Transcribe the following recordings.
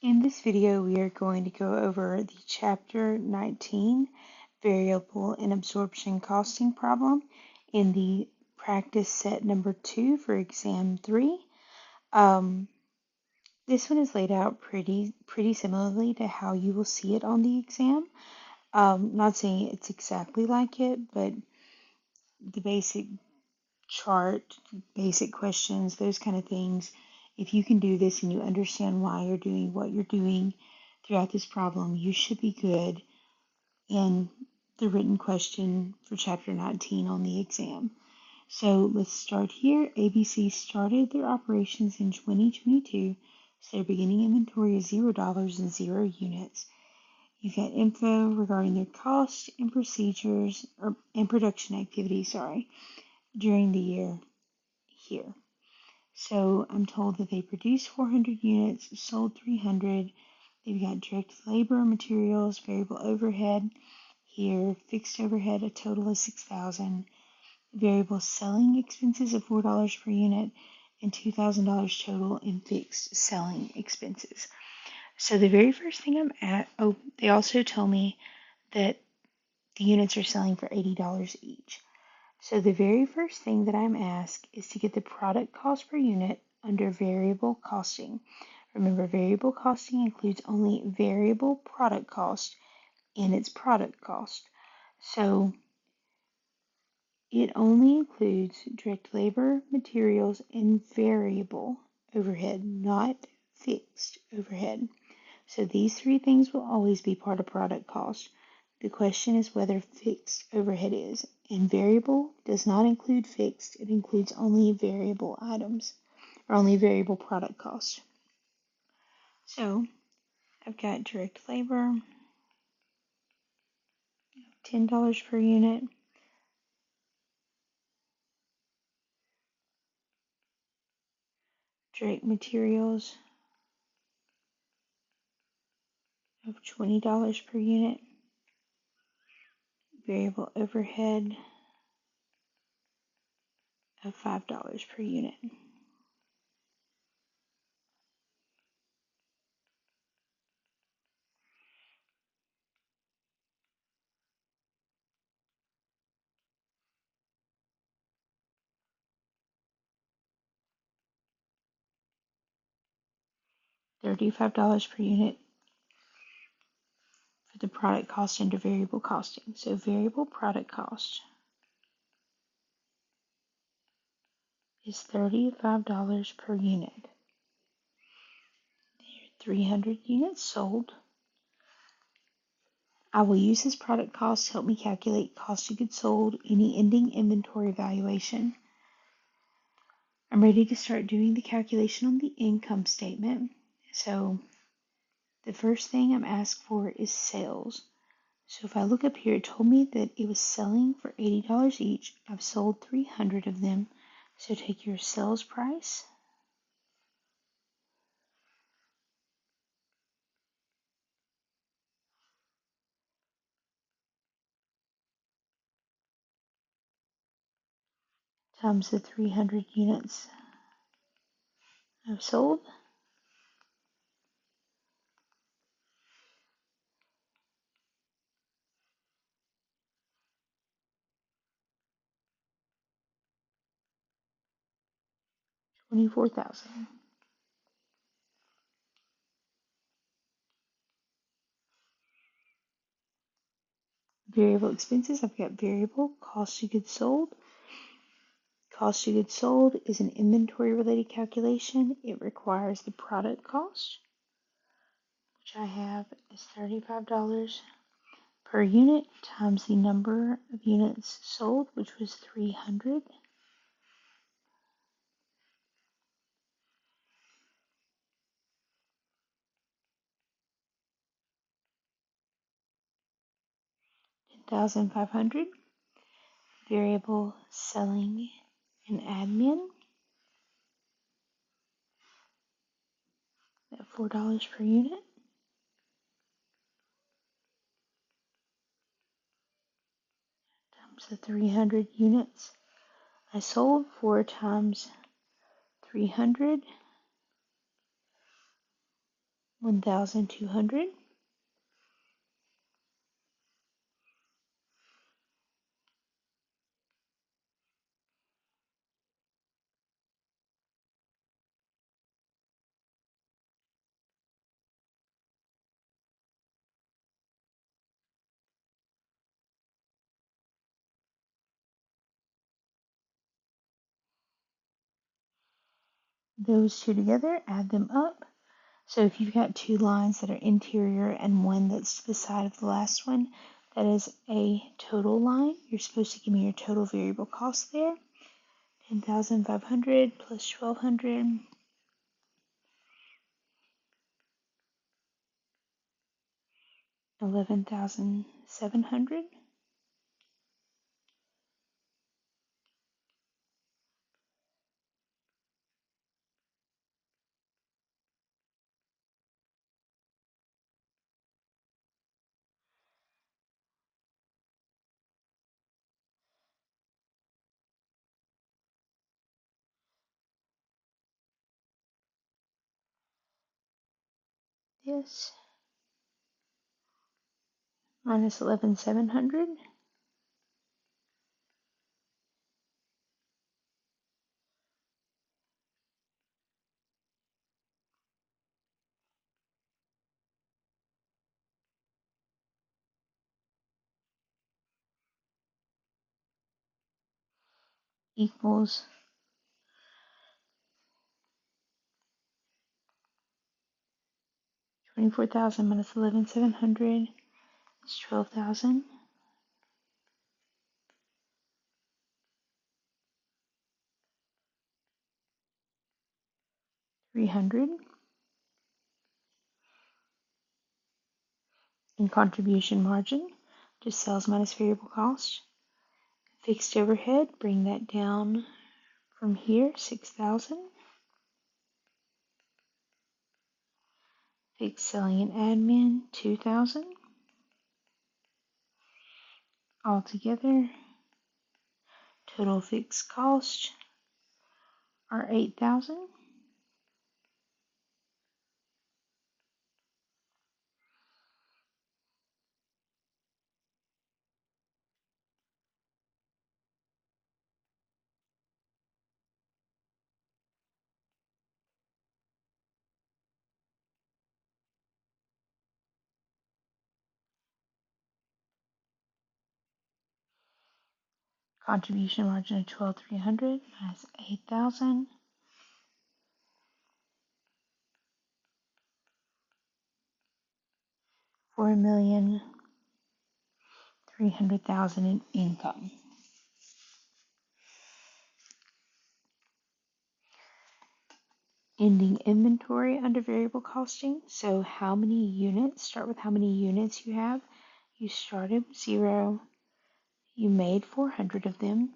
In this video, we are going to go over the Chapter 19 Variable and Absorption Costing problem in the practice set number 2 for exam 3. This one is laid out pretty similarly to how you will see it on the exam. Not saying it's exactly like it, but the basic chart, basic questions, those kind of things. If you can do this and you understand why you're doing what you're doing throughout this problem, you should be good in the written question for Chapter 19 on the exam. So let's start here. ABC started their operations in 2022, so their beginning inventory is $0 and 0 units. You've got info regarding their cost and procedures, and production activities, during the year here. So I'm told that they produced 400 units, sold 300. They've got direct labor, materials, variable overhead here, fixed overhead, a total of 6,000, variable selling expenses of $4 per unit, and $2,000 total in fixed selling expenses. So the very first thing they also told me that the units are selling for $80 each. So the very first thing that I'm asked is to get the product cost per unit under variable costing. Remember, variable costing includes only variable product cost in its product cost. So it only includes direct labor, materials, and variable overhead, not fixed overhead. So these three things will always be part of product cost. The question is whether fixed overhead is, and variable does not include fixed. It includes only variable items, or only variable product cost. So I've got direct labor, $10 per unit. Direct materials of $20 per unit. Variable overhead of $5 per unit. $35 per unit for the product cost under variable costing. So variable product cost is $35 per unit. There are 300 units sold. I will use this product cost to help me calculate cost of goods sold, any ending inventory valuation. I'm ready to start doing the calculation on the income statement. So the first thing I'm asked for is sales. So if I look up here, it told me that it was selling for $80 each. I've sold 300 of them. So take your sales price times the 300 units I've sold. $24,000. Variable expenses, I've got variable cost of goods sold. Cost of goods sold is an inventory related calculation. It requires the product cost, which I have is $35 per unit times the number of units sold, which was 300. $10,500. Variable selling and admin at $4 per unit. Times the 300 units I sold. 4 times 300 1,200. Those two together, add them up. So if you've got two lines that are interior and one that's to the side of the last one, that is a total line. You're supposed to give me your total variable cost there. 10,500 plus 1,200. 11,700. This minus 11,700 equals 24,000 minus 11,700 is 12,300. In contribution margin, just sales minus variable cost. Fixed overhead, bring that down from here, 6,000. Fixed selling and admin, 2,000. Altogether, total fixed cost are 8,000. Contribution margin of 12,300 minus 8,000. 4,300,000 in income. Ending inventory under variable costing. So how many units? Start with how many units you have. You started with 0. You made 400 of them.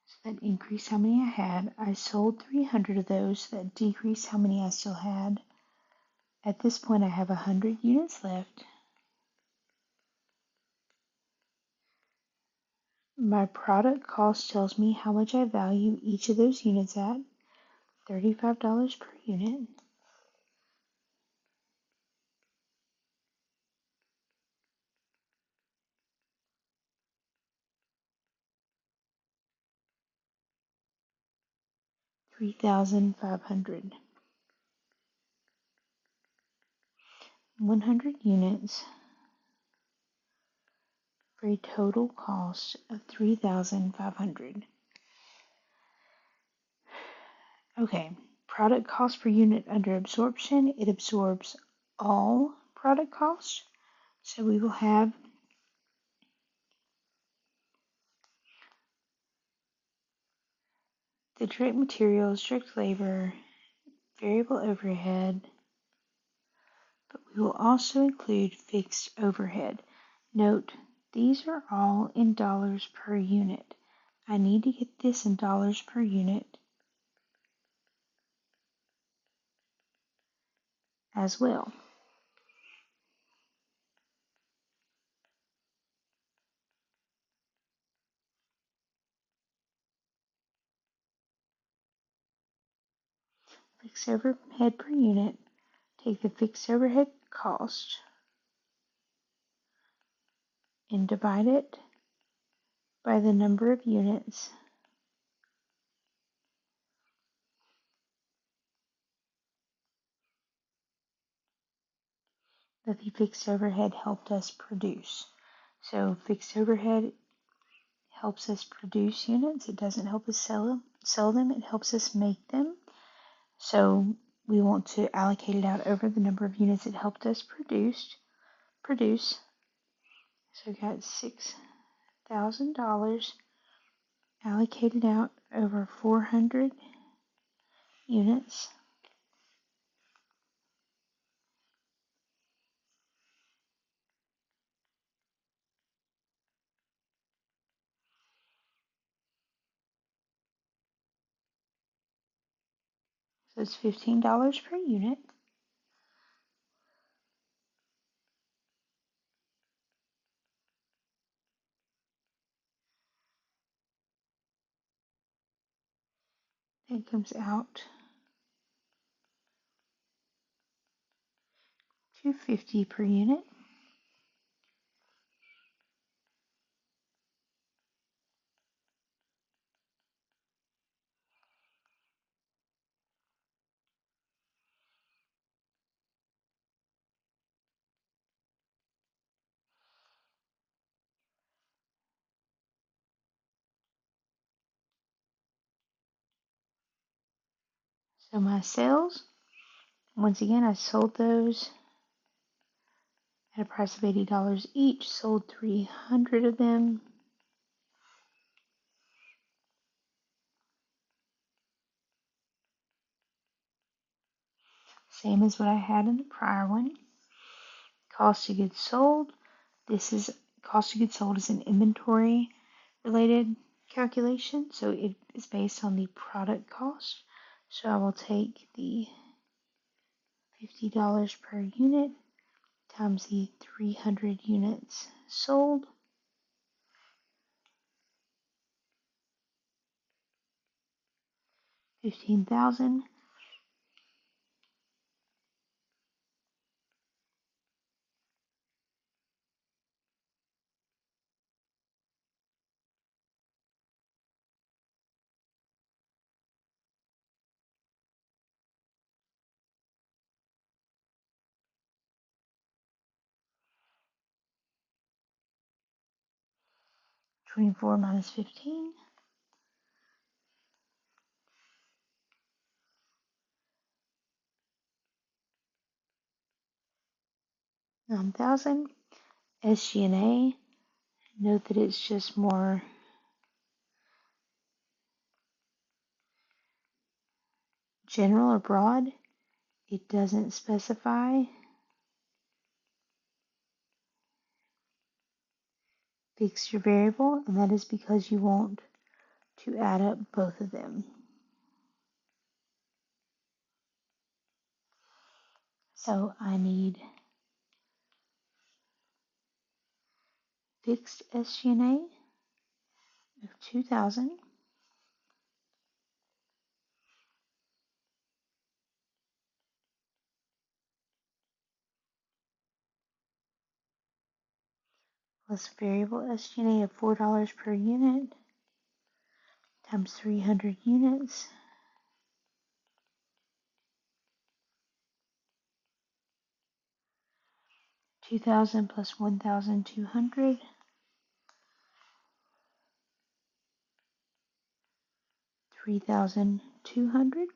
So that increased how many I had. I sold 300 of those. So that decreased how many I still had. At this point, I have 100 units left. My product cost tells me how much I value each of those units at. $35 per unit. $3,500. 100 units for a total cost of $3,500. Okay, product cost per unit under absorption. It absorbs all product costs. So we will have the direct materials, direct labor, variable overhead, but we will also include fixed overhead. Note, these are all in dollars per unit. I need to get this in dollars per unit as well. fixed overhead per unit, take the fixed overhead cost and divide it by the number of units that the fixed overhead helped us produce. So fixed overhead helps us produce units. It doesn't help us sell them. It helps us make them. So we want to allocate it out over the number of units it helped us produce. So we got $6,000 allocated out over 400 units. So it's $15 per unit. It comes out $2.50 per unit. So my sales, once again, I sold those at a price of $80 each, sold 300 of them. Same as what I had in the prior one. Cost of goods sold. This is cost of goods sold is an inventory related calculation, so it is based on the product cost. So I will take the $50 per unit times the 300 units sold. $15,000. $24 minus 15. $9,000. SG&A. Note that it's just more general or broad. It doesn't specify fixed or variable, and that is because you want to add up both of them. So I need fixed SG&A of 2,000 plus variable SG&A of $4 per unit times 300 units. $2,000 plus 1,200. $3,200.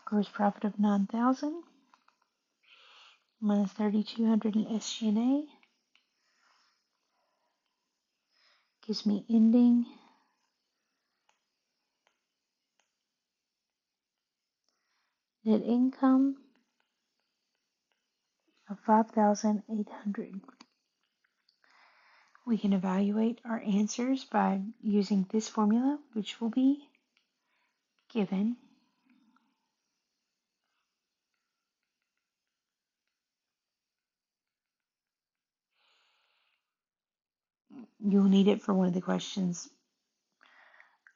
Gross profit of 9,000 minus 3,200 in SG&A gives me ending net income of 5,800. We can evaluate our answers by using this formula, which will be given you'll need it for one of the questions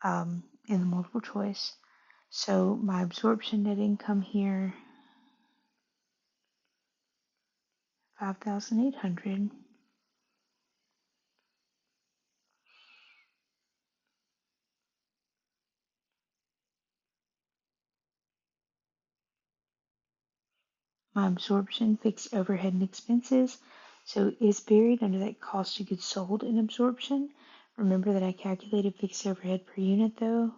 in the multiple choice. So my absorption net income here, 5,800. My absorption, fixed overhead and expenses. So it's buried under that cost of goods sold in absorption. Remember that I calculated fixed overhead per unit though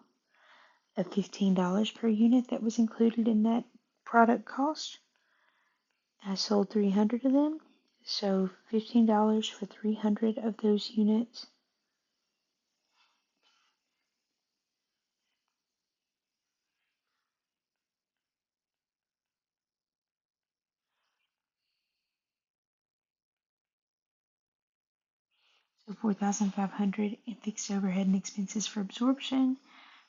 of $15 per unit that was included in that product cost. I sold 300 of them. So $15 for 300 of those units. So 4,500 in fixed overhead and expenses for absorption.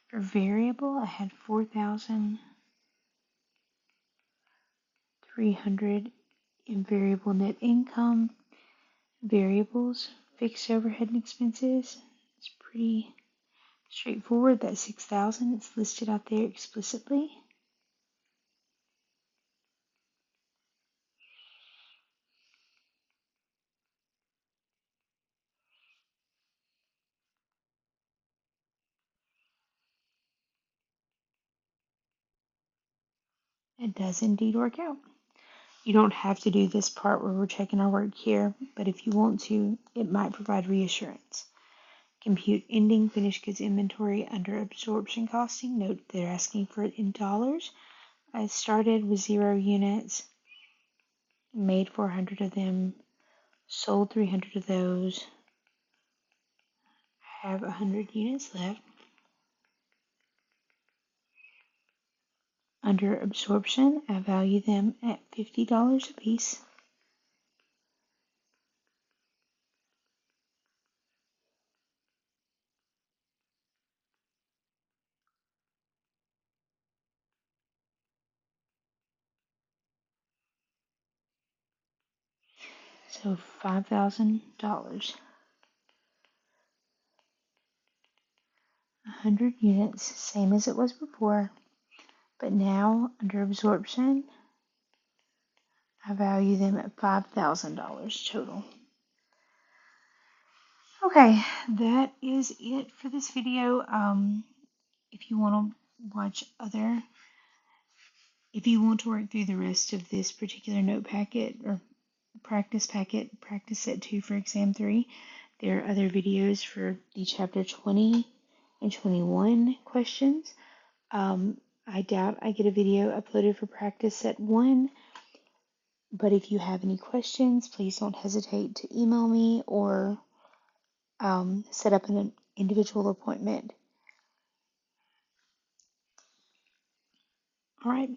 For variable, I had 4,300 in variable net income. Variables, fixed overhead and expenses. It's pretty straightforward. That 6,000, it's listed out there explicitly. It does indeed work out. You don't have to do this part where we're checking our work here, but if you want to, it might provide reassurance. Compute ending finished goods inventory under absorption costing. Note they're asking for it in dollars. I started with 0 units, made 400 of them, sold 300 of those, have 100 units left. Under absorption, I value them at $50 a piece. So $5,000. 100 units, same as it was before, but now under absorption, I value them at $5,000 total. Okay, that is it for this video. If you want to watch other, if you want to work through the rest of this particular note packet or practice packet, practice set 2 for exam 3, there are other videos for the chapter 20 and 21 questions. I doubt I get a video uploaded for practice set 1, but if you have any questions, please don't hesitate to email me or set up an individual appointment. All right.